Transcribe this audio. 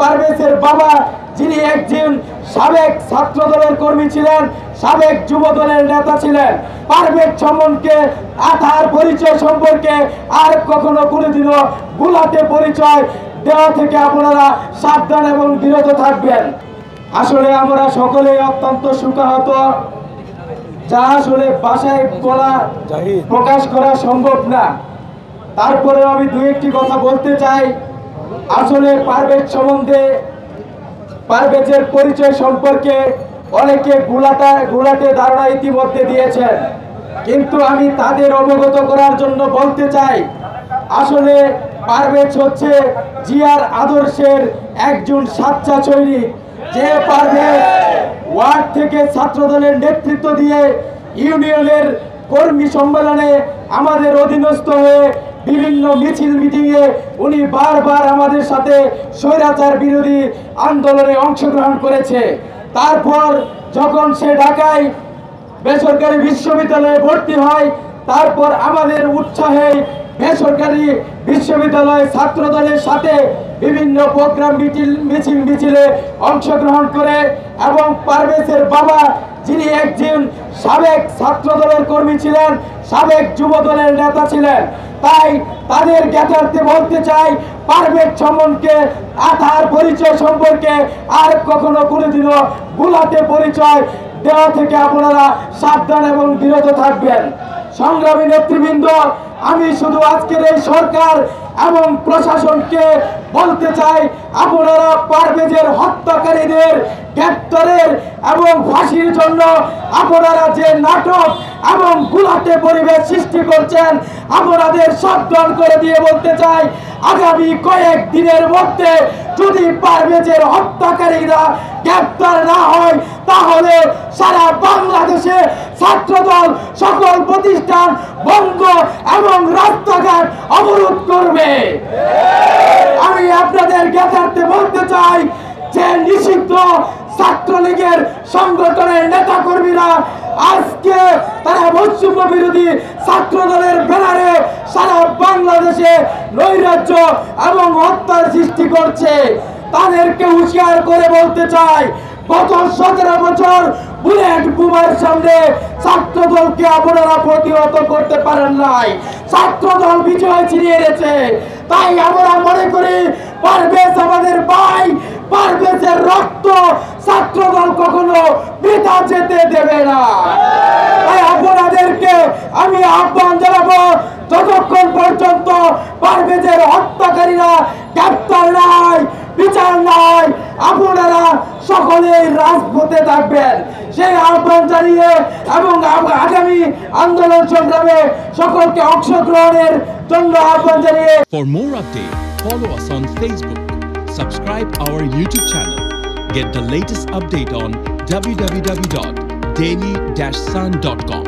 পারভেজের বাবা, যিনি একজন সাবেক ছাত্র দলের কর্মী ছিলেন, সাবেক যুব দলের নেতা ছিলেন, পারভেজ চমনকে তার পরিচয় সম্পর্কে আর কখনো কোনোদিনও ভুলাতে পরিচয় দেওয়া থেকে আপনারা সাবধান এবং বিরত থাকবেন। আসলে আমরা সকলেই অত্যন্ত শোকাহত, যা আসলে ভাষায় বলা প্রকাশ করা সম্ভব না। তারপরেও আমি দু একটি কথা বলতে চাই। আসলে পারভেজ সম্বন্ধে, পারভেজের পরিচয় সম্পর্কে অনেকে ঘোলাটে ধারণা ইতিমধ্যে দিয়েছেন, কিন্তু আমি তাদের অবগত করার জন্য বলতে চাই, আসলে পারভেজ হচ্ছে জিয়ার আদর্শের একজন সাচ্চা সৈনিক। যে পারভেজ ওয়ার্ড থেকে ছাত্রদলের নেতৃত্ব দিয়ে ইউনিয়নের কর্মী সম্মেলনে আমাদের অধীনস্থ হয়ে বিভিন্ন মিছিল মিটিংয়ে উনি বারবার আমাদের সাথে স্বৈরাচার বিরোধী আন্দোলনে অংশগ্রহণ করেছে। তারপর যখন সে ঢাকায় বেসরকারি বিশ্ববিদ্যালয়ে ভর্তি হয়, তারপর আমাদের উৎসাহে বেসরকারি বিশ্ববিদ্যালয় ছাত্র দলের সাথে বিভিন্ন প্রোগ্রাম মিছিলে অংশগ্রহণ করে এবং পারভেজের বাবা, যিনি একজন সাবেক ছাত্র দলের কর্মী ছিলেন, সাবেক যুব দলের নেতা ছিলেন, তাই তাদের জ্ঞাতার্থে বলতে চাই, পারভেজ চমনকে তার পরিচয় সম্পর্কে আর কখনো কোনোদিনও ভুলাতে পরিচয় দেওয়া থেকে আপনারা সাবধান এবং বিরত থাকবেন। সংগ্রামী নেতৃবৃন্দ, আমি শুধু আজকের এই সরকার এবং প্রশাসনকে বলতে চাই, আপনারা পারভেজের হত্যাকারীদের গ্রেপ্তারের এবং ফাঁসির জন্য আপনারা যে নাটক এবং ঘোলাটে পরিবেশ সৃষ্টি করছেন, আপনাদের সাবধান করে দিয়ে বলতে চাই, আগামী কয়েক দিনের মধ্যে যদি পারভেজের হত্যাকারীরা গ্রেপ্তার না হয়, তাহলে সারা বাংলাদেশে ছাত্রদল সকল প্রতিষ্ঠান বন্ধ এবং রাস্তাঘাট অবরোধ করবে। আমি আপনাদের জ্ঞাতার্থে বলতে চাই যে নিষিদ্ধ ছাত্রলীগের সংগঠনের নেতা কর্মীরা আজকে তারা বৈষম্য বিরোধী ছাত্র দলের ব্যানারে সারা বাংলাদেশে নৈরাজ্য এবং হত্যার সৃষ্টি করছে। তাদেরকে হুঁশিয়ার করে বলতে চাই, গত 17 বছর বুলেট বোমার সামনে ছাত্র দলকে আপনারা প্রতিহত করতে পারেন নাই, ছাত্র দল বিজয় ছিনিয়ে এনেছে। তাই আমরা মনে করি পারভেজ আমাদের ভাই, পারভেজের রক্ত ছাত্র দল কখনো বৃথা যেতে দেবে না। তাই আপনাদেরকে আমি আহ্বান জানাবো, যতক্ষণ পর্যন্ত পারভেজের হত্যাকারীরা গ্রেপ্তার নাই, বিচার নাই, আপনারা সকলেই রাজপথে থাকবেন সেই আহ্বান জানিয়ে এবং আগামী আন্দোলন সংগ্রামে সকলকে অংশগ্রহণের জন্য আহ্বান জানিয়ে। For more updates, follow us on Facebook, subscribe our YouTube channel, get the latest update on www.daily-sun.com.